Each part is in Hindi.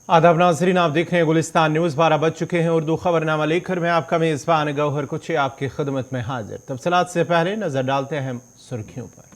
आदाब नाज़रीन, आप देख रहे हैं गुलिस्तान न्यूज़। 12 बज चुके हैं। उर्दू खबरनामा लेकर मैं आपका मेज़बान गौहर कुछ आपकी खिदमत में हाजिर। तफसीलात से पहले नजर डालते हैं सुर्खियों पर।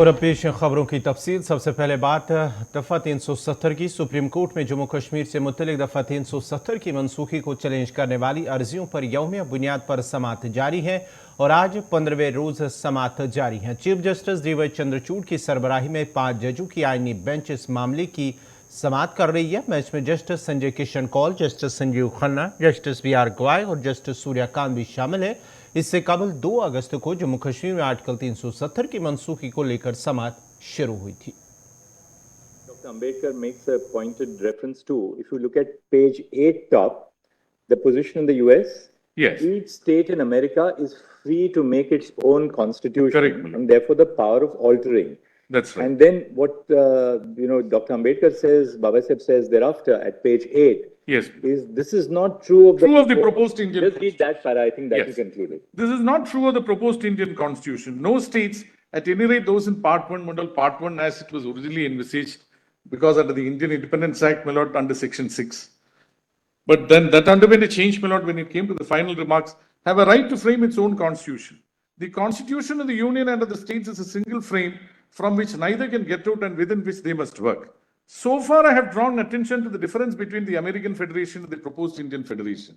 और अब पेश है खबरों की तफसील। सबसे पहले बात दफ़ा 370 की। सुप्रीम कोर्ट में जम्मू कश्मीर से मुतल्लिक दफ़ा 370 की मनसूखी को चैलेंज करने वाली अर्जियों पर यौमिया बुनियाद पर समाअत जारी है और आज 15वें रोज़ समाअत जारी है। चीफ जस्टिस डीवाई चंद्रचूड़ की सरबराही में 5 जजों की आईनी बेंच इस मामले की समाअत कर रही है। मैच में justice Sanjay Kishan Kaul, justice Sanjiv Khanna, justice B R Gavai और जस्टिस सूर्यकांत भी शामिल है। इससे कबल 2 अगस्त को जम्मू कश्मीर में आर्टिकल 370 की मनसूखी को लेकर समाअत शुरू हुई थी। Dr. Ambedkar makes a pointed reference to, if you look at page 8 top, the position in the US, yes, each state in America is free to make its own constitution. Correct. And therefore the power of altering. That's right. And then what, Dr. Ambedkar says, Baba Saheb says thereafter at page 8, yes, is this is not true of the proposed Indian. Just read that para, I think that yes, will conclude it. This is not true of the proposed Indian constitution. No states, at any rate those in Part 1, Model Part 1 as it was originally envisaged, because under the Indian Independence Act, my lord, under Section 6. But then that underwent a change, my lord, when it came to the final remarks, have a right to frame its own constitution. The constitution of the union and of the states is a single frame from which neither can get out and within which they must work. So far, I have drawn attention to the difference between the American Federation and the proposed Indian Federation.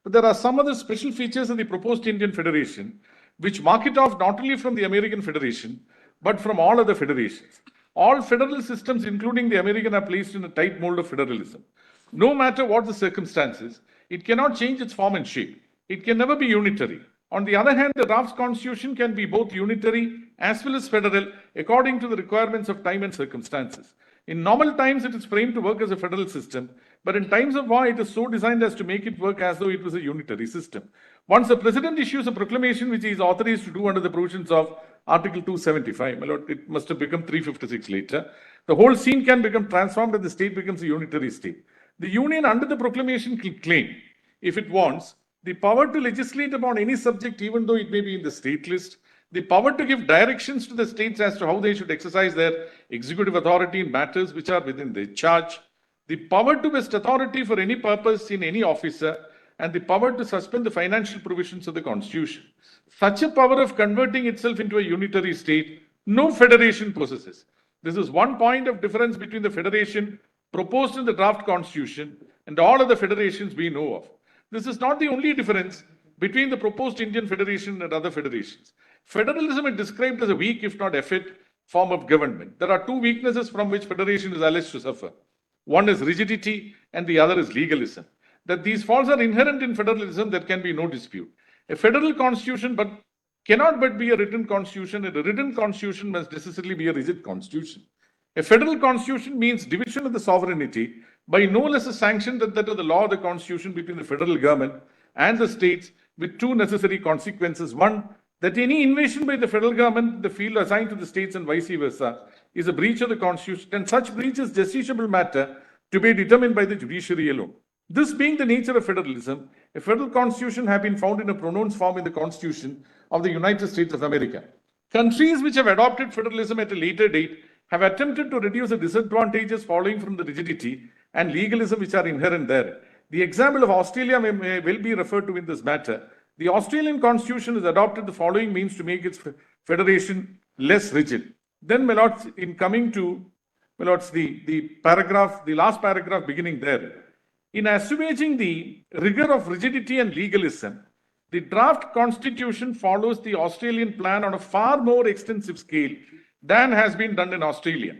But there are some other special features of the proposed Indian Federation which mark it off not only from the American Federation, but from all other federations. All federal systems, including the American, are placed in a tight mold of federalism. No matter what the circumstances, it cannot change its form and shape. It can never be unitary. On the other hand, the draft constitution can be both unitary as well as federal according to the requirements of time and circumstances. In normal times, it is framed to work as a federal system, but in times of war, it is so designed as to make it work as though it was a unitary system. Once the president issues a proclamation which he is authorized to do under the provisions of Article 275, my lord, it must have become 356 later, the whole scene can become transformed and the state becomes a unitary state. The union under the proclamation can claim, if it wants, the power to legislate upon any subject, even though it may be in the state list, the power to give directions to the states as to how they should exercise their executive authority in matters which are within their charge, the power to vest authority for any purpose in any officer, and the power to suspend the financial provisions of the Constitution. Such a power of converting itself into a unitary state, no federation possesses. This is one point of difference between the federation proposed in the draft Constitution and all other federations we know of. This is not the only difference between the proposed Indian Federation and other federations. Federalism is described as a weak, if not effete, form of government. There are 2 weaknesses from which federation is alleged to suffer. One is rigidity and the other is legalism. That these faults are inherent in federalism, there can be no dispute. A federal constitution cannot but be a written constitution, and a written constitution must necessarily be a rigid constitution. A federal constitution means division of the sovereignty by no less a sanction than that of the law of the constitution between the federal government and the states, with 2 necessary consequences. One, that any invasion by the federal government, the field assigned to the states and vice versa, is a breach of the constitution, and such breach is justiciable matter to be determined by the judiciary alone. This being the nature of federalism, a federal constitution has been found in a pronounced form in the Constitution of the United States of America. Countries which have adopted federalism at a later date have attempted to reduce the disadvantages following from the rigidity and legalism which are inherent there. The example of Australia may well be referred to in this matter. The Australian constitution has adopted the following means to make its federation less rigid. Then, my lords, in coming to, my lords, the last paragraph beginning there, in assuaging the rigor of rigidity and legalism, the draft constitution follows the Australian plan on a far more extensive scale than has been done in Australia.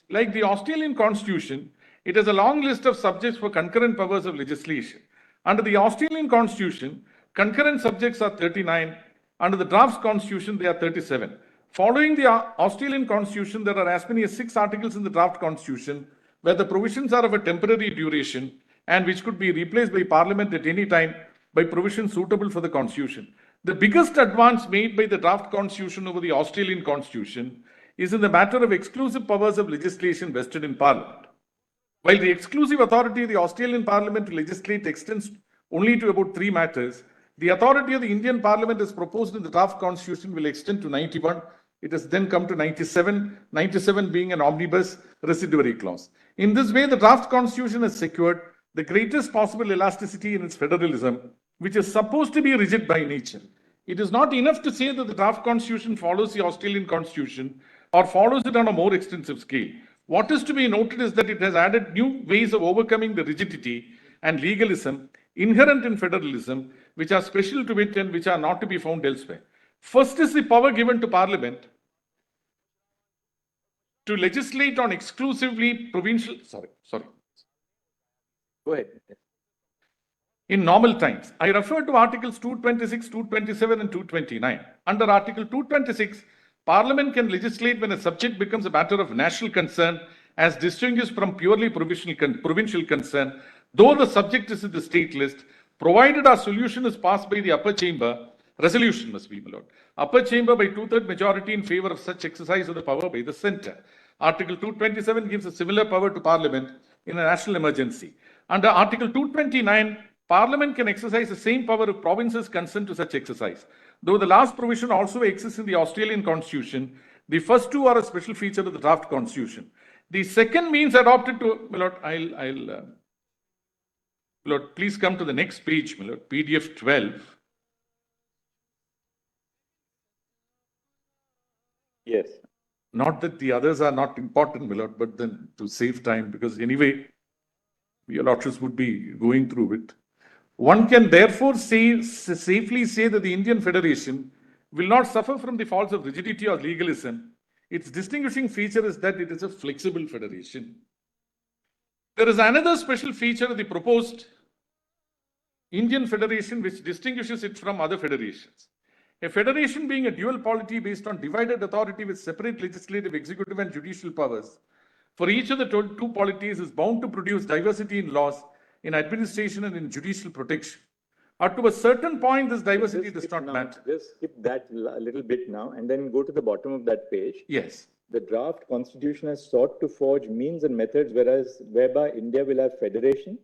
Like the Australian constitution, it has a long list of subjects for concurrent powers of legislation. Under the Australian constitution, concurrent subjects are 39. Under the draft constitution, they are 37. Following the Australian constitution, there are as many as 6 articles in the draft constitution where the provisions are of a temporary duration and which could be replaced by Parliament at any time by provisions suitable for the constitution. The biggest advance made by the draft constitution over the Australian constitution is in the matter of exclusive powers of legislation vested in Parliament. While the exclusive authority of the Australian Parliament to legislate extends only to about 3 matters, the authority of the Indian Parliament as proposed in the draft constitution will extend to 91. It has then come to 97, 97 being an omnibus residuary clause. In this way, the draft constitution has secured the greatest possible elasticity in its federalism, which is supposed to be rigid by nature. It is not enough to say that the draft constitution follows the Australian constitution or follows it on a more extensive scale. What is to be noted is that it has added new ways of overcoming the rigidity and legalism inherent in federalism, which are special to it and which are not to be found elsewhere. First is the power given to Parliament to legislate on exclusively provincial, Go ahead. In normal times. I refer to Articles 226, 227 and 229. Under Article 226, Parliament can legislate when a subject becomes a matter of national concern as distinguished from purely provincial concern, though the subject is in the state list, provided our solution is passed by the upper chamber, resolution must be, my lord. Upper chamber by 2/3 majority in favor of such exercise of the power by the centre. Article 227 gives a similar power to Parliament in a national emergency. Under Article 229, Parliament can exercise the same power if provinces consent to such exercise. Though the last provision also exists in the Australian Constitution, the first two are a special feature of the draft Constitution. The second means adopted to, my lord, Lord, please come to the next page, my lord, PDF 12. Yes. Not that the others are not important, my lord, but then to save time, because anyway, your lordships would be going through it. One can therefore safely say that the Indian Federation will not suffer from the faults of rigidity or legalism. Its distinguishing feature is that it is a flexible federation. There is another special feature of the proposed Indian Federation which distinguishes it from other federations. A federation being a dual polity based on divided authority with separate legislative, executive and judicial powers for each of the two polities is bound to produce diversity in laws, in administration and in judicial protection. Up to a certain point, this diversity does not matter. Just skip that a little bit now and then go to the bottom of that page. Yes. The draft constitution has sought to forge means and methods whereby India will have federation.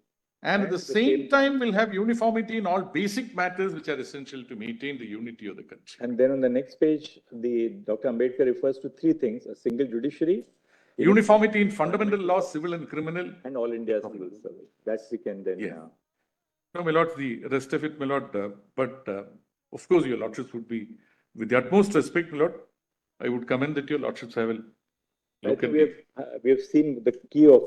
And at the same time, will have uniformity in all basic matters which are essential to maintain the unity of the country. And then on the next page, Dr. Ambedkar refers to 3 things: a single judiciary, uniformity in fundamental laws, civil and criminal, and all India civil service. That's we can then. Yeah. No, my lord, the rest of it, my lord, but of course, your lordships would be, with the utmost respect, my lord, I would commend that your lordships have a I think we have seen the key of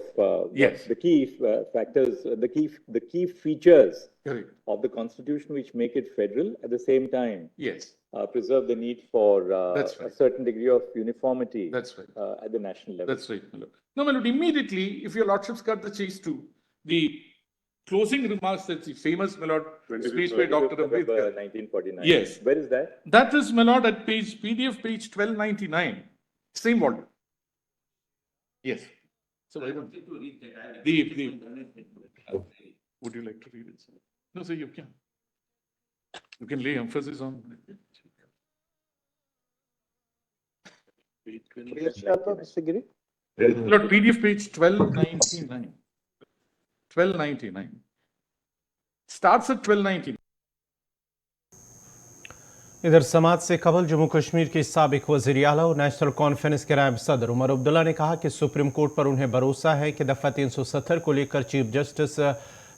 yes, the key factors, the key features correct of the constitution which make it federal. At the same time, yes, preserve the need for That's right. a certain degree of uniformity. That's right. At the national level. That's right, my lord. No, my lord, immediately, if your lordships cut the chase to the closing remarks, that's the famous, my lord, speech by Dr. Ambedkar. 1949. Yes. Where is that? That is, my lord, at PDF page 1299, same volume. Yes. So I want to read that. Would you like to read it? No, sir, you can. You can lay emphasis on. Lord, PDF page 1299. 1299. Starts at 1299. इधर समाज से कबल जम्मू कश्मीर के साबिक वज़ीर आला और नेशनल कॉन्फ्रेंस के नायब सदर उमर अब्दुल्ला ने कहा कि सुप्रीम कोर्ट पर उन्हें भरोसा है कि दफ़ा 370 को लेकर चीफ जस्टिस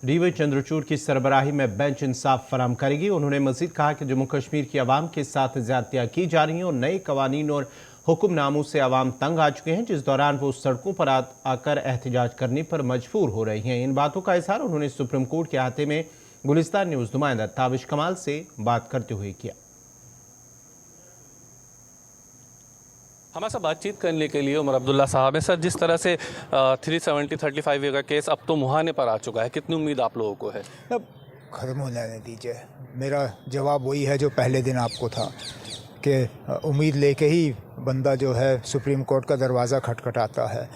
डीवाई चंद्रचूड़ की सरबराही में बेंच इंसाफ फराम करेगी। उन्होंने मजीद कहा कि जम्मू कश्मीर की आवाम के साथ ज्यादतियां की जा रही हैं और नए कवानीन और हुक्मनामों से आवाम तंग आ चुके हैं, जिस दौरान वो सड़कों पर आकर एहतजाज करने पर मजबूर हो रही हैं। इन बातों का इजहार उन्होंने सुप्रीम कोर्ट के अहाते में गुलिस्तान न्यूज नुमाइंदा ताबिश कमाल से बात करते हुए किया। हमारे साथ बातचीत करने के लिए उमर अब्दुल्ला साहब हैं। सर, जिस तरह से 370-35A का केस अब तो मुहाने पर आ चुका है, कितनी उम्मीद आप लोगों को है? अब ख़त्म हो जाने दीजिए। मेरा जवाब वही है जो पहले दिन आपको था कि उम्मीद लेके ही बंदा जो है सुप्रीम कोर्ट का दरवाज़ा खटखटाता है,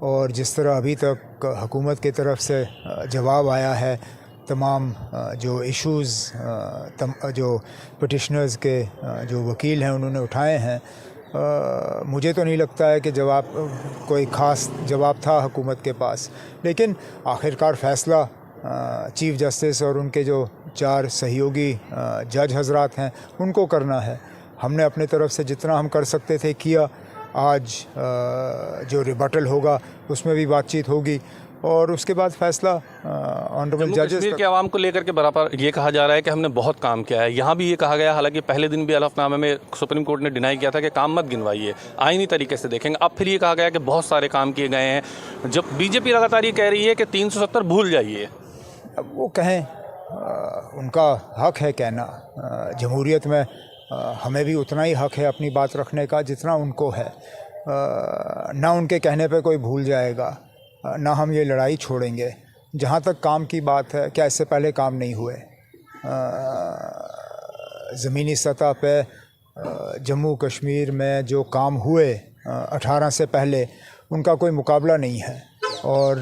और जिस तरह अभी तक हुकूमत की तरफ से जवाब आया है, तमाम जो इश्यूज़ जो पिटिशनर्स के जो वकील हैं उन्होंने उठाए हैं, मुझे तो नहीं लगता है कि जवाब कोई ख़ास जवाब था हुकूमत के पास। लेकिन आखिरकार फ़ैसला चीफ़ जस्टिस और उनके जो 4 सहयोगी जज हजरात हैं उनको करना है। हमने अपने तरफ से जितना हम कर सकते थे किया। आज जो रिबटल होगा उसमें भी बातचीत होगी और उसके बाद फैसला ऑनरेबल जजेस। कश्मीर के आवाम को लेकर के बराबर ये कहा जा रहा है कि हमने बहुत काम किया है। यहाँ भी ये कहा गया, हालांकि पहले दिन भी हलफनामे में सुप्रीम कोर्ट ने डिनाई किया था कि काम मत गिनवाइए, आईनी तरीके से देखेंगे। अब फिर ये कहा गया कि बहुत सारे काम किए गए हैं। जब बीजेपी लगातार ये कह रही है कि 370 भूल जाइए। अब वो कहें, उनका हक है कहना। जमहूरियत में हमें भी उतना ही हक है अपनी बात रखने का जितना उनको है। ना उनके कहने पे कोई भूल जाएगा, ना हम ये लड़ाई छोड़ेंगे। जहाँ तक काम की बात है, क्या इससे पहले काम नहीं हुए? ज़मीनी सतह पे जम्मू कश्मीर में जो काम हुए 18 से पहले, उनका कोई मुकाबला नहीं है। और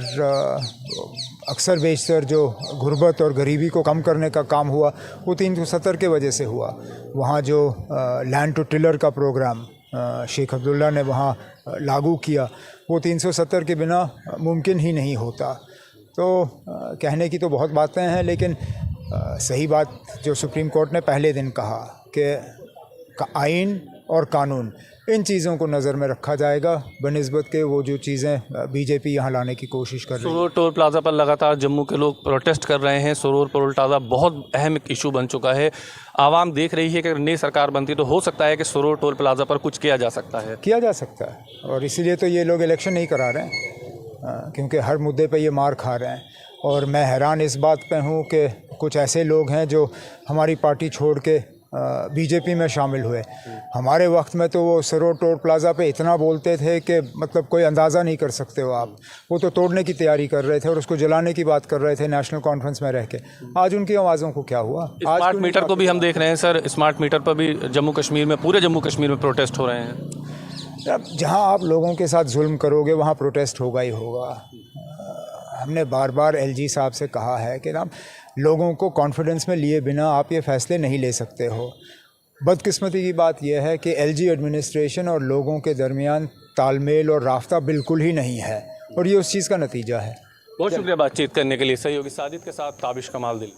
अक्सर बेशतर जो गुर्बत और गरीबी को कम करने का काम हुआ वो 370 के वजह से हुआ। वहाँ जो लैंड टू टिलर का प्रोग्राम शेख अब्दुल्ला ने वहाँ लागू किया, वो 370 के बिना मुमकिन ही नहीं होता। तो कहने की तो बहुत बातें हैं, लेकिन सही बात जो सुप्रीम कोर्ट ने पहले दिन कहा कि आइन और कानून, इन चीज़ों को नज़र में रखा जाएगा बनिस्बत के वो जो चीज़ें बीजेपी यहाँ लाने की कोशिश कर रही है। सुरूर टोल प्लाजा पर लगातार जम्मू के लोग प्रोटेस्ट कर रहे हैं। सुरूर टोल प्लाजा बहुत अहम इशू बन चुका है। आवाम देख रही है कि अगर नई सरकार बनती तो हो सकता है कि सुरूर टोल प्लाजा पर कुछ किया जा सकता है। किया जा सकता है, और इसीलिए तो ये लोग इलेक्शन नहीं करा रहे हैं, क्योंकि हर मुद्दे पे ये मार खा रहे हैं। और मैं हैरान इस बात पे हूँ कि कुछ ऐसे लोग हैं जो हमारी पार्टी छोड़ के बीजेपी में शामिल हुए। हमारे वक्त में तो वो सुरूर टोल प्लाजा पे इतना बोलते थे कि मतलब कोई अंदाज़ा नहीं कर सकते हो आप। वो तो तोड़ने की तैयारी कर रहे थे और उसको जलाने की बात कर रहे थे नेशनल कॉन्फ्रेंस में रह के। आज उनकी आवाज़ों को क्या हुआ? स्मार्ट मीटर को भी हम देख रहे हैं सर, स्मार्ट मीटर पर भी जम्मू कश्मीर में, पूरे जम्मू कश्मीर में प्रोटेस्ट हो रहे हैं। अब जहाँ आप लोगों के साथ जुल्म करोगे वहाँ प्रोटेस्ट होगा ही होगा। हमने बार बार एलजी साहब से कहा है कि ना, लोगों को कॉन्फिडेंस में लिए बिना आप ये फ़ैसले नहीं ले सकते हो। बदकिस्मती की बात यह है कि एलजी एडमिनिस्ट्रेशन और लोगों के दरमियान तालमेल और राफ्ता बिल्कुल ही नहीं है, और ये उस चीज़ का नतीजा है। बहुत शुक्रिया बातचीत करने के लिए। सहयोगी साजिद के साथ ताबिश कमाल दिल्ली।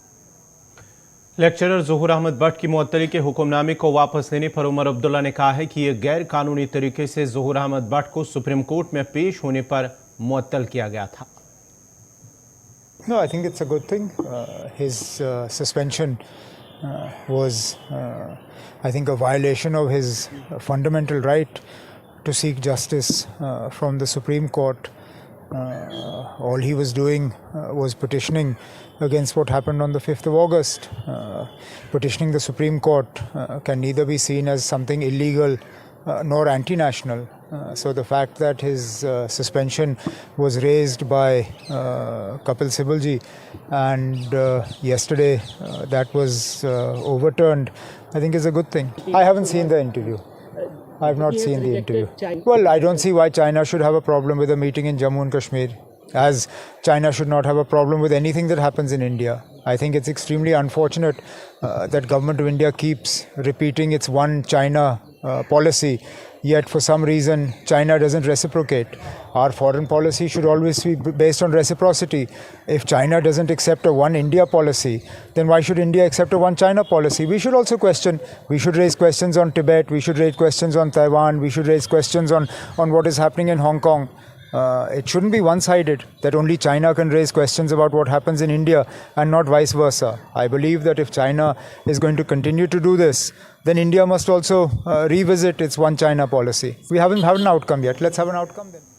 लेक्चरर ज़हूर अहमद भट्ट की मुअत्तली के हुक्मनामे को वापस लेने पर उमर अब्दुल्ला ने कहा है कि यह गैर कानूनी तरीके से ज़हूर अहमद भट्ट को सुप्रीम कोर्ट में पेश होने पर मुअत्तल किया गया था। No, I think it's a good thing. His suspension was, I think, a violation of his fundamental right to seek justice from the Supreme Court. All he was doing was petitioning against what happened on the 5th of August. Petitioning the Supreme Court can neither be seen as something illegal nor anti-national. So the fact that his suspension was raised by Kapil Sibalji and yesterday that was overturned, I think is a good thing. I haven't seen the interview. I have not seen the interview. Well, I don't see why China should have a problem with a meeting in Jammu and Kashmir, as China should not have a problem with anything that happens in India. I think it's extremely unfortunate that government of India keeps repeating its one China policy, yet for some reason China doesn't reciprocate. Our foreign policy should always be based on reciprocity. If China doesn't accept a one India policy, then why should India accept a one China policy? We should also question, we should raise questions on Tibet, we should raise questions on Taiwan, we should raise questions on what is happening in Hong Kong. It shouldn't be one-sided, that only China can raise questions about what happens in India and not vice versa. I believe that if China is going to continue to do this, then India must also revisit its one China policy. We haven't had an outcome yet. Let's have an outcome then.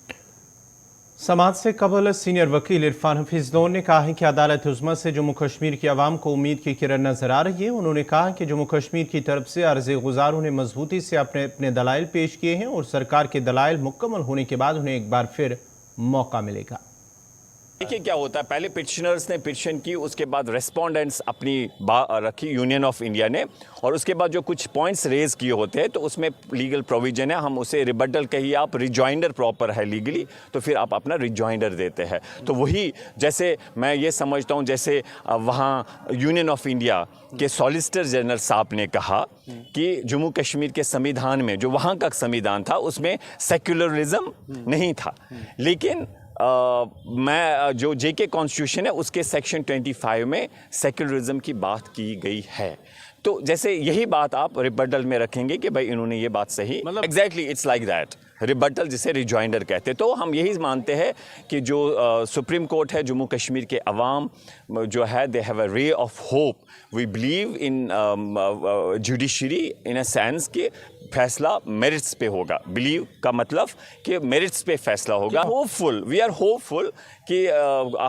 समाज से कबल सीनियर वकील इरफान हफीज़ ने कहा है कि अदालत उज़्मा से जम्मू कश्मीर की आवाम को उम्मीद की किरण नजर आ रही है। उन्होंने कहा कि जम्मू कश्मीर की तरफ से अर्ज़ गुज़ारों ने मजबूती से अपने दलाइल पेश किए हैं और सरकार के दलाइल मुकम्मल होने के बाद उन्हें एक बार फिर मौका मिलेगा। देखिए क्या होता है, पहले पिटिशनर्स ने पिटिशन की, उसके बाद रेस्पोंडेंट्स अपनी बात रखी यूनियन ऑफ इंडिया ने, और उसके बाद जो कुछ पॉइंट्स रेज किए होते हैं तो उसमें लीगल प्रोविजन है, हम उसे रिबटल कहिए आप, रिजॉइंडर प्रॉपर है लीगली, तो फिर आप अपना रिजॉइंडर देते हैं। तो वही जैसे मैं ये समझता हूँ, जैसे वहाँ यूनियन ऑफ इंडिया के सॉलिसिटर जनरल साहब ने कहा कि जम्मू कश्मीर के संविधान में, जो वहाँ का संविधान था, उसमें सेक्युलरिज्म नहीं था, लेकिन मैं जो जेके कॉन्स्टिट्यूशन है उसके सेक्शन 25 में सेक्युलरिज्म की बात की गई है। तो जैसे यही बात आप रिबटल में रखेंगे कि भाई इन्होंने ये बात सही, मतलब exactly it's like that, rebuttal जिसे रिजॉइंडर कहते हैं। तो हम यही मानते हैं कि जो सुप्रीम कोर्ट है, जम्मू कश्मीर के अवाम जो है, दे have a ray of hope. We believe in judiciary in a sense कि फैसला मेरिट्स पे होगा। बिलीव का मतलब कि मेरिट्स पे फैसला होगा। होपफुल, वी आर होपफुल कि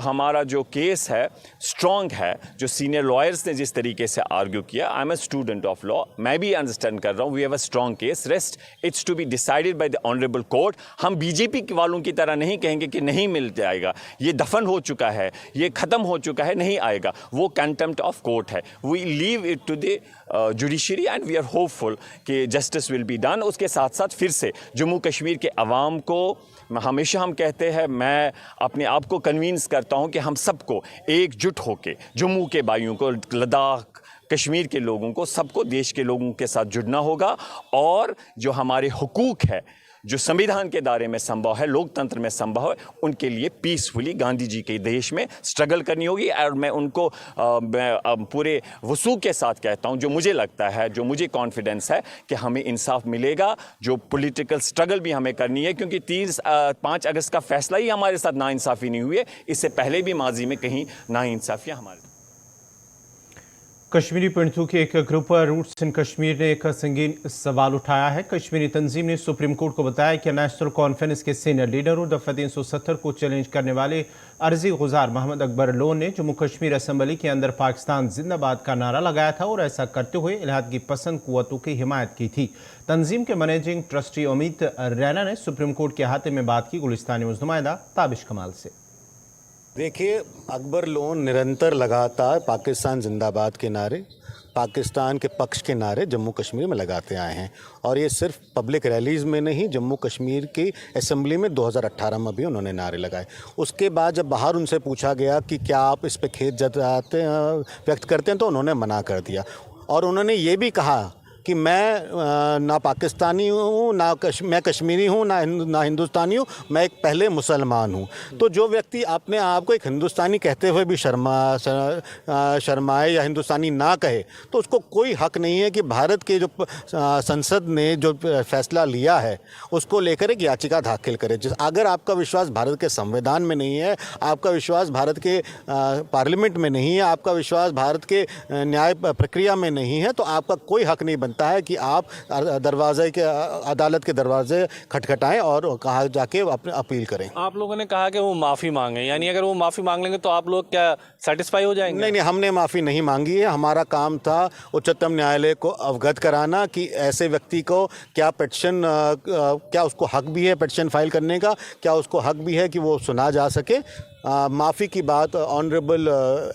हमारा जो केस है स्ट्रॉन्ग है। जो सीनियर लॉयर्स ने जिस तरीके से आर्ग्यू किया, I am a student of law, मैं भी अंडरस्टैंड कर रहा हूँ, we have a strong case, rest it's to be decided by the honourable court. हम बीजेपी वालों की तरह नहीं कहेंगे कि नहीं मिल जाएगा, ये दफन हो चुका है, ये ख़त्म हो चुका है, नहीं आएगा, वो कंटेम्प्ट ऑफ कोर्ट है। We leave it to the judiciary and we are hopeful कि जस्टिस विल बी डन। उसके साथ साथ फिर से जम्मू कश्मीर के अवाम को हमेशा हम कहते हैं, मैं अपने आप को कन्विंस करता हूं कि हम सबको एकजुट होकर, जम्मू के भाइयों को, लद्दाख, कश्मीर के लोगों को, सबको देश के लोगों के साथ जुड़ना होगा, और जो हमारे हुकूक है, जो संविधान के दायरे में संभव है, लोकतंत्र में संभव है, उनके लिए पीसफुली गांधी जी के देश में स्ट्रगल करनी होगी। और मैं उनको पूरे वसूख के साथ कहता हूं, जो मुझे लगता है, जो मुझे कॉन्फिडेंस है कि हमें इंसाफ मिलेगा। जो पॉलिटिकल स्ट्रगल भी हमें करनी है, क्योंकि 5 अगस्त का फैसला ही हमारे साथ नाइंसाफ़ी नहीं हुई है, इससे पहले भी माजी में कहीं नाइंसाफ़ियाँ हमारे। कश्मीरी पंडितों के एक ग्रुप रूट्स इन कश्मीर ने एक संगीन सवाल उठाया है। कश्मीरी तंजीम ने सुप्रीम कोर्ट को बताया कि नेशनल कॉन्फ्रेंस के सीनियर लीडर और दफ़ा 370 को चैलेंज करने वाले अर्जी गुजार मोहम्मद अकबर लोन ने जम्मू कश्मीर असम्बली के अंदर पाकिस्तान जिंदाबाद का नारा लगाया था और ऐसा करते हुए इलाहादी पसंद कुव्वतों की हिमायत की थी। तंजीम के मैनेजिंग ट्रस्टी अमित रैना ने सुप्रीम कोर्ट के अहाते में बात की। गुलिस्तानी नुमाइंदा ताबिश कमाल से। देखिए, अकबर लोन निरंतर लगातार पाकिस्तान जिंदाबाद के नारे, पाकिस्तान के पक्ष के नारे जम्मू कश्मीर में लगाते आए हैं, और ये सिर्फ पब्लिक रैलीज़ में नहीं, जम्मू कश्मीर की असेंबली में 2018 में भी उन्होंने नारे लगाए। उसके बाद जब बाहर उनसे पूछा गया कि क्या आप इस पे खेद जताते व्यक्त करते हैं, तो उन्होंने मना कर दिया, और उन्होंने ये भी कहा कि मैं ना पाकिस्तानी हूँ, मैं कश्मीरी हूँ, ना हिंदुस्तानी हूँ, मैं एक पहले मुसलमान हूँ। तो जो व्यक्ति अपने आप को एक हिंदुस्तानी कहते हुए भी शर्माए या हिंदुस्तानी ना कहे, तो उसको कोई हक नहीं है कि भारत के जो संसद ने जो फैसला लिया है उसको लेकर एक याचिका दाखिल करे। अगर आपका विश्वास भारत के संविधान में नहीं है, आपका विश्वास भारत के पार्लियामेंट में नहीं है, आपका विश्वास भारत के न्याय प्रक्रिया में नहीं है, तो आपका कोई हक नहीं बनता है कि आप दरवाजे के अदालत के दरवाजे खटखटाएं और कहा जाके अपने अपील करें। आप लोगों ने कहा कि वो माफ़ी मांगे, यानी अगर वो माफ़ी मांग लेंगे तो आप लोग क्या सेटिस्फाई हो जाएंगे? नहीं, हमने माफ़ी नहीं मांगी है। हमारा काम था उच्चतम न्यायालय को अवगत कराना कि ऐसे व्यक्ति को क्या पिटीशन, क्या उसको हक भी है पिटीशन फाइल करने का, क्या उसको हक भी है कि वो सुना जा सके। माफ़ी की बात ऑनरेबल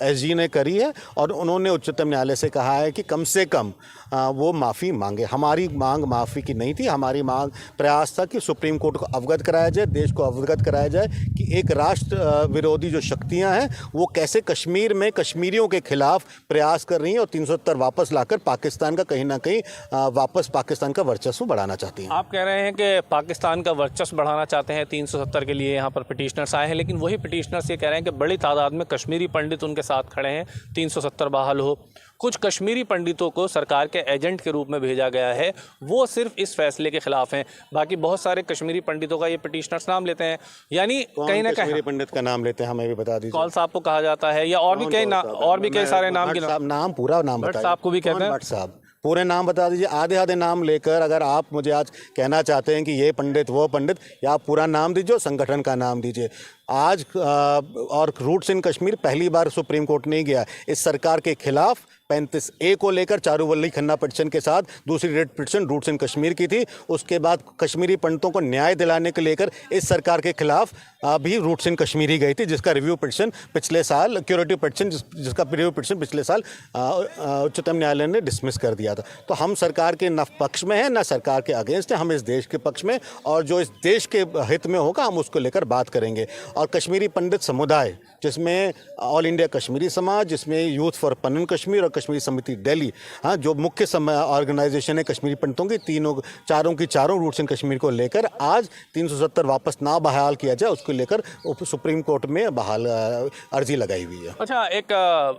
एसजी ने करी है, और उन्होंने उच्चतम न्यायालय से कहा है कि कम से कम वो माफ़ी मांगे। हमारी मांग माफ़ी की नहीं थी, हमारी मांग प्रयास था कि सुप्रीम कोर्ट को अवगत कराया जाए, देश को अवगत कराया जाए कि एक राष्ट्र विरोधी जो शक्तियां हैं वो कैसे कश्मीर में कश्मीरियों के खिलाफ प्रयास कर रही हैं, और 370 वापस लाकर पाकिस्तान का कहीं ना कहीं वापस पाकिस्तान का वर्चस्व बढ़ाना चाहती हैं। आप कह रहे हैं कि पाकिस्तान का वर्चस्व बढ़ाना चाहते हैं, 370 के लिए यहाँ पर पिटिशनर्स आए हैं, लेकिन वही पिटिशनर्स ये कह रहे हैं कि बड़ी तादाद में कश्मीरी पंडित उनके साथ खड़े हैं, 370 बहाल हो। कुछ कश्मीरी पंडितों को सरकार के एजेंट के रूप में भेजा गया है, वो सिर्फ इस फैसले के खिलाफ हैं। बाकी बहुत सारे कश्मीरी पंडितों का ये पिटिशनर्स नाम लेते हैं, यानी कहीं ना कहीं कश्मीरी पंडित का नाम लेते हैं, हमें भी बता दीजिए। कौल साहब को कहा जाता है या और भी कई सारे नाम नाम पूरा नाम भट्ट बताइए। साहब को भी कहते हैं। भट्ट साहब पूरे नाम बता दीजिए। आधे आधे नाम लेकर अगर आप मुझे आज कहना चाहते हैं कि ये पंडित वो पंडित, या आप पूरा नाम दीजिए, संगठन का नाम दीजिए। आज और रूट्स इन कश्मीर पहली बार सुप्रीम कोर्ट नहीं गया इस सरकार के खिलाफ। 35A को लेकर चारूवल्ली खन्ना पिटीशन के साथ दूसरी rate petition roots in Kashmir की थी। उसके बाद कश्मीरी पंडितों को न्याय दिलाने को लेकर इस सरकार के खिलाफ भी रूट्स इन कश्मीर ही गई थी, जिसका रिव्यू पिटीशन पिछले साल, क्यूरेटिव पिटीशन जिसका रिव्यू पिटीशन पिछले साल उच्चतम न्यायालय ने डिसमिस कर दिया था। तो हम सरकार के न पक्ष में हैं न सरकार के अगेंस्ट हैं, हम इस देश के पक्ष में, और जो इस देश के हित में होगा हम उसको लेकर बात करेंगे। और कश्मीरी पंडित समुदाय, जिसमें ऑल इंडिया कश्मीरी समाज, जिसमें यूथ फॉर पनन कश्मीर और कश्मीरी समिति दिल्ली, हाँ, जो मुख्य ऑर्गेनाइजेशन है कश्मीरी पंडितों की, चारों रूट्स इन कश्मीर को लेकर आज 370 वापस ना बहाल किया जाए, उसको लेकर सुप्रीम कोर्ट में बहाल अर्जी लगाई हुई है। अच्छा, एक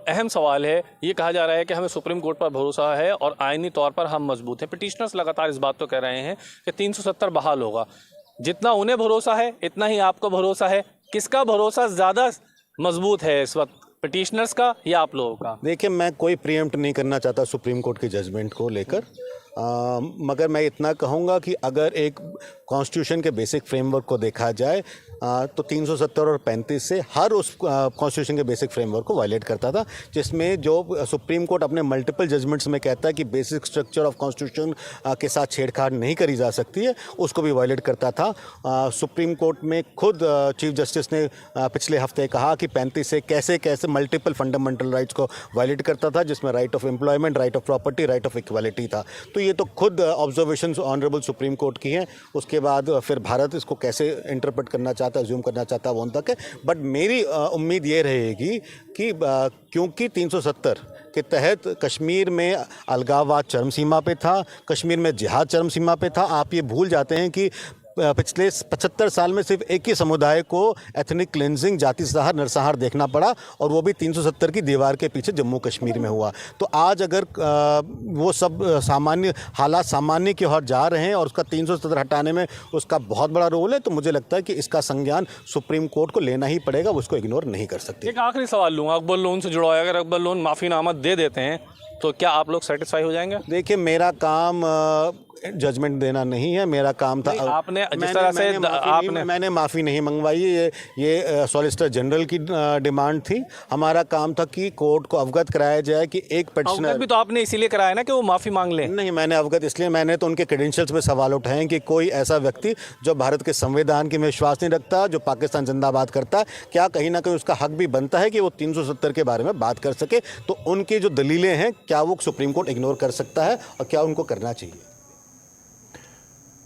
अहम सवाल है, ये कहा जा रहा है कि हमें सुप्रीम कोर्ट पर भरोसा है और आईनी तौर पर हम मजबूत हैं। पिटिशनर्स लगातार इस बात तो कह रहे हैं कि 370 बहाल होगा। जितना उन्हें भरोसा है इतना ही आपको भरोसा है। किसका भरोसा ज़्यादा मजबूत है इस वक्त, पिटिशनर्स का या आप लोगों का? देखिए, मैं कोई प्रीएम्प्ट नहीं करना चाहता सुप्रीम कोर्ट के जजमेंट को लेकर, मगर मैं इतना कहूँगा कि अगर एक कॉन्स्टिट्यूशन के बेसिक फ्रेमवर्क को देखा जाए तो 370 और 35 से हर उस कॉन्स्टिट्यूशन के बेसिक फ्रेमवर्क को वायलेट करता था, जिसमें जो सुप्रीम कोर्ट अपने मल्टीपल जजमेंट्स में कहता है कि बेसिक स्ट्रक्चर ऑफ कॉन्स्टिट्यूशन के साथ छेड़छाड़ नहीं करी जा सकती है, उसको भी वायलेट करता था। सुप्रीम कोर्ट में खुद चीफ जस्टिस ने पिछले हफ्ते कहा कि 35 से कैसे कैसे मल्टीपल फंडामेंटल राइट्स को वायलेट करता था, जिसमें right of employment, right of property, right of equality था। तो ये तो खुद ऑब्जर्वेशंस ऑनरेबल सुप्रीम कोर्ट की हैं। उसके बाद फिर भारत इसको कैसे इंटरप्रेट करना चाहता है, ज्यूम करना चाहता है, वो उन तक है। बट मेरी उम्मीद ये रहेगी कि क्योंकि 370 के तहत कश्मीर में अलगाववाद चरम सीमा पे था, कश्मीर में जिहाद चरम सीमा पे था। आप ये भूल जाते हैं कि पिछले 75 साल में सिर्फ एक ही समुदाय को एथनिक क्लिनजिंग, जाति संहार, नरसंहार देखना पड़ा, और वो भी 370 की दीवार के पीछे जम्मू कश्मीर में हुआ। तो आज अगर वो सब हालात सामान्य की ओर जा रहे हैं और उसका 370 हटाने में उसका बहुत बड़ा रोल है, तो मुझे लगता है कि इसका संज्ञान सुप्रीम कोर्ट को लेना ही पड़ेगा, उसको इग्नोर नहीं कर सकती। एक आखिरी सवाल लूँगा, अकबर लोन से जुड़ा है। अगर अकबर लोन माफ़ीनामा दे देते हैं तो क्या आप लोग सेटिस्फाई हो जाएंगे? देखिए, मेरा काम जजमेंट देना नहीं है, मेरा काम था। आपने जिस तरह से मैंने माफ़ी नहीं मंगवाई, ये सॉलिसिटर जनरल की डिमांड थी। हमारा काम था कि कोर्ट को अवगत कराया जाए कि एक पिटिशनर भी तो आपने इसीलिए कराया ना कि वो माफ़ी मांग लें। नहीं, मैंने अवगत इसलिए, मैंने तो उनके क्रेडेंशियल्स पे सवाल उठाए कि कोई ऐसा व्यक्ति जो भारत के संविधान के में विश्वास नहीं रखता, जो पाकिस्तान जिंदाबाद करता है, क्या कहीं ना कहीं उसका हक भी बनता है कि वो 370 के बारे में बात कर सके? तो उनकी जो दलीलें हैं, क्या वो सुप्रीम कोर्ट इग्नोर कर सकता है और क्या उनको करना चाहिए?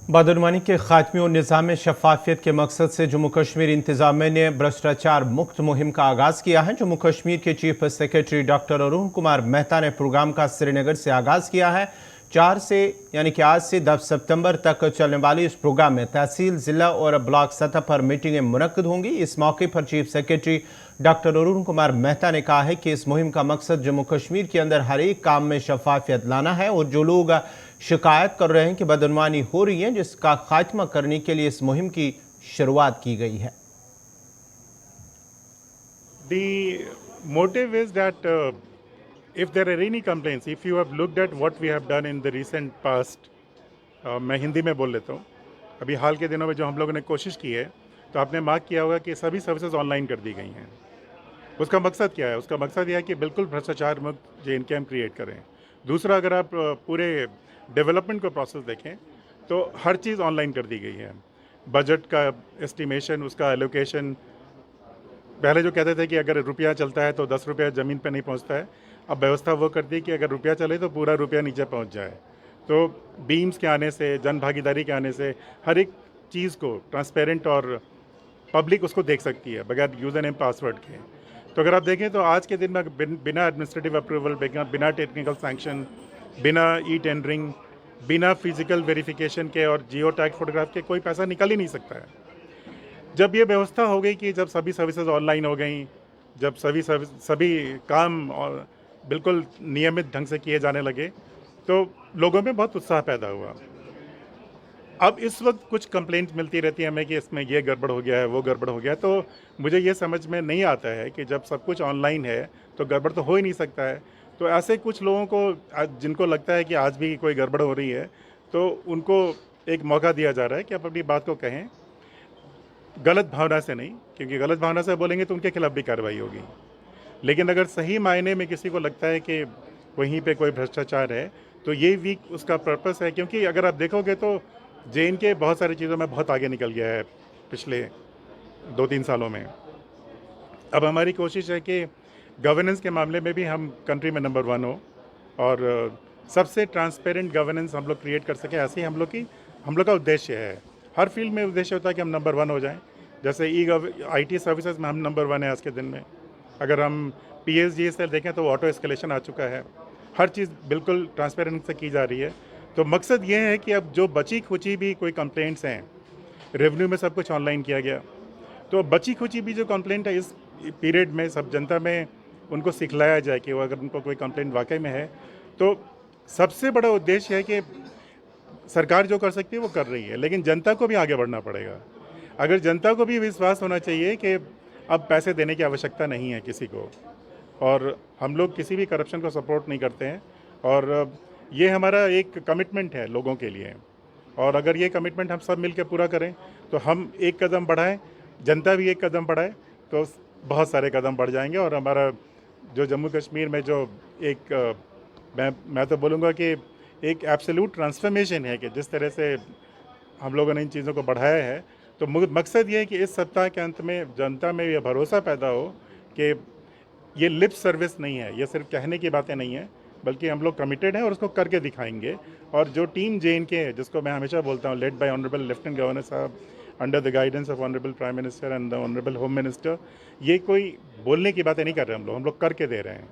बदनवानी के खात्मे और निज़ाम में शफाफियत के मकसद से जम्मू कश्मीर इंतजामिया ने भ्रष्टाचार मुक्त मुहिम का आगाज़ किया है। जम्मू कश्मीर के chief secretary doctor Arun Kumar Mehta ने प्रोग्राम का श्रीनगर से आगाज़ किया है। 4 से यानी कि आज से 10 सितंबर तक चलने वाली इस प्रोग्राम में तहसील, ज़िला और ब्लॉक सतह पर मीटिंगें मुनक्किद होंगी। इस मौके पर chief secretary doctor Arun Kumar Mehta ने कहा है कि इस मुहिम का मकसद जम्मू कश्मीर के अंदर हर एक काम में शफाफियत लाना है और जो लोग शिकायत कर रहे हैं कि बदनवानी हो रही है, जिसका खात्मा करने के लिए इस मुहिम की शुरुआत की गई है। The motive is that if there are any complaints, if you have looked at what we have done in the recent past, मैं हिंदी में बोल लेता हूँ, अभी हाल के दिनों में जो हम लोगों ने कोशिश की है, तो आपने मार्क किया होगा कि सभी सर्विसेज ऑनलाइन कर दी गई हैं। उसका मकसद क्या है? उसका मकसद यह है कि बिल्कुल भ्रष्टाचार मुक्त JNK हम क्रिएट करें। दूसरा, अगर आप पूरे डेवलपमेंट का प्रोसेस देखें तो हर चीज़ ऑनलाइन कर दी गई है। बजट का एस्टिमेशन, उसका एलोकेशन, पहले जो कहते थे कि अगर रुपया चलता है तो 10 रुपया ज़मीन पे नहीं पहुंचता है, अब व्यवस्था वो कर दी कि अगर रुपया चले तो पूरा रुपया नीचे पहुंच जाए। तो बीम्स के आने से, जन भागीदारी के आने से हर एक चीज़ को ट्रांसपेरेंट और पब्लिक उसको देख सकती है बगैर यूज़र नेम पासवर्ड के। तो अगर आप देखें तो आज के दिन में बिना एडमिनिस्ट्रेटिव अप्रूवल, बिना टेक्निकल सैंक्शन, बिना ई टेंडरिंग, बिना फिजिकल वेरिफिकेशन के और जियो टैग फोटोग्राफ के कोई पैसा निकल ही नहीं सकता है। जब ये व्यवस्था हो गई कि जब सभी सर्विसेज ऑनलाइन हो गई, जब सभी काम बिल्कुल नियमित ढंग से किए जाने लगे तो लोगों में बहुत उत्साह पैदा हुआ। अब इस वक्त कुछ कंप्लेंट मिलती रहती है हमें कि इसमें ये गड़बड़ हो गया है, वो गड़बड़ हो गया है, तो मुझे ये समझ में नहीं आता है कि जब सब कुछ ऑनलाइन है तो गड़बड़ तो हो ही नहीं सकता है। तो ऐसे कुछ लोगों को जिनको लगता है कि आज भी कोई गड़बड़ हो रही है तो उनको एक मौका दिया जा रहा है कि आप अपनी बात को कहें, गलत भावना से नहीं, क्योंकि गलत भावना से बोलेंगे तो उनके खिलाफ भी कार्रवाई होगी। लेकिन अगर सही मायने में किसी को लगता है कि वहीं पे कोई भ्रष्टाचार है तो ये वीक उसका पर्पस है, क्योंकि अगर आप देखोगे तो JNK बहुत सारी चीज़ों में बहुत आगे निकल गया है पिछले 2-3 सालों में। अब हमारी कोशिश है कि गवर्नेंस के मामले में भी हम कंट्री में नंबर 1 हो और सबसे ट्रांसपेरेंट गवर्नेंस हम लोग क्रिएट कर सकें, ऐसे ही हम लोग का उद्देश्य है। हर फील्ड में उद्देश्य होता है कि हम नंबर 1 हो जाएं। जैसे IT सर्विसेज में हम नंबर 1 है आज के दिन में। अगर हम PSG से देखें तो ऑटो एस्केलेशन आ चुका है। हर चीज़ बिल्कुल ट्रांसपेरेंट से की जा रही है। तो मकसद ये है कि अब जो बची खुची भी कोई कंप्लेंट्स हैं, रेवेन्यू में सब कुछ ऑनलाइन किया गया, तो बची खुची भी जो कंप्लेंट है इस पीरियड में सब जनता में उनको सिखलाया जाए कि वो अगर उनको कोई कंप्लेंट वाकई में है तो सबसे बड़ा उद्देश्य है कि सरकार जो कर सकती है वो कर रही है, लेकिन जनता को भी आगे बढ़ना पड़ेगा। अगर जनता को भी विश्वास होना चाहिए कि अब पैसे देने की आवश्यकता नहीं है किसी को, और हम लोग किसी भी करप्शन को सपोर्ट नहीं करते हैं और ये हमारा एक कमिटमेंट है लोगों के लिए। और अगर ये कमिटमेंट हम सब मिलकर पूरा करें तो हम एक कदम बढ़ाएं, जनता भी एक कदम बढ़ाए तो बहुत सारे कदम बढ़ जाएंगे। और हमारा जो जम्मू कश्मीर में जो एक मैं तो बोलूँगा कि एक एब्सोल्यूट ट्रांसफॉर्मेशन है कि जिस तरह से हम लोगों ने इन चीज़ों को बढ़ाया है, तो मकसद ये है कि इस सप्ताह के अंत में जनता में ये भरोसा पैदा हो कि ये लिप सर्विस नहीं है, ये सिर्फ कहने की बातें नहीं है, बल्कि हम लोग कमिटेड हैं और उसको करके दिखाएंगे। और जो टीम JNK है, जिसको मैं हमेशा बोलता हूँ, led by honourable lieutenant governor साहब, under the guidance of honourable prime minister and the honourable home minister, ये कोई बोलने की बातें नहीं कर रहे हम लोग करके दे रहे हैं।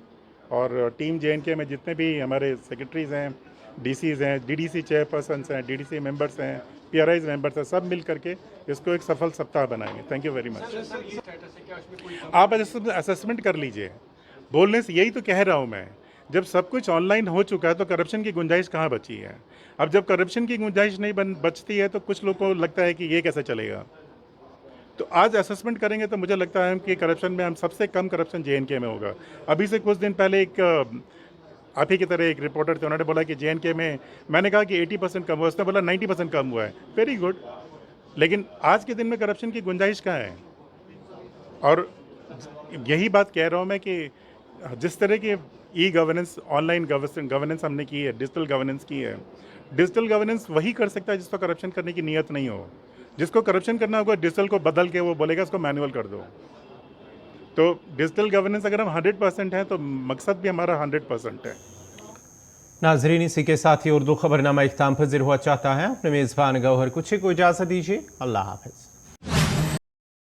और टीम JNK में जितने भी हमारे सेक्रेटरीज़ हैं, DCs हैं, DDC चेयरपर्सन्स हैं, DDC मेंबर्स हैं, PRIs मेंबर्स हैं, सब मिल करके इसको एक सफल सप्ताह बनाएंगे। Thank you very much. आप असेसमेंट कर लीजिए, बोलने से यही तो कह रहा हूँ मैं, जब सब कुछ ऑनलाइन हो चुका है तो करप्शन की गुंजाइश कहाँ बची है। अब जब करप्शन की गुंजाइश नहीं बचती है तो कुछ लोगों को लगता है कि ये कैसे चलेगा। तो आज असेसमेंट करेंगे तो मुझे लगता है कि करप्शन में हम सबसे कम करप्शन JNK में होगा। अभी से कुछ दिन पहले एक आप ही की तरह एक रिपोर्टर थे, उन्होंने बोला कि JNK में, मैंने कहा कि 80% कम हुआ, उसने बोला 90% कम हुआ है। वेरी गुड, लेकिन आज के दिन में करप्शन की गुंजाइश कहाँ है। और यही बात कह रहा हूँ मैं कि जिस तरह की गवर्नेंस, ऑनलाइन गवर्नेंस हमने की है, डिजिटल गवर्नेंस की है, डिजिटल गवर्नेंस वही कर सकता है जिसको करप्शन करने की नीयत नहीं हो। जिसको करप्शन करना होगा डिजिटल को बदल के वो बोलेगा इसको मैनुअल कर दो। तो डिजिटल गवर्नेंस अगर हम 100% है तो मकसद भी हमारा 100% है। नाजरीन, इसी के साथ ही उर्दू खबरनामा इख्ताम पज़ीर हुआ चाहता है। अपने मेज़बान गौहर कुछ को इजाज़त दीजिए। अल्लाह हाफ़िज़।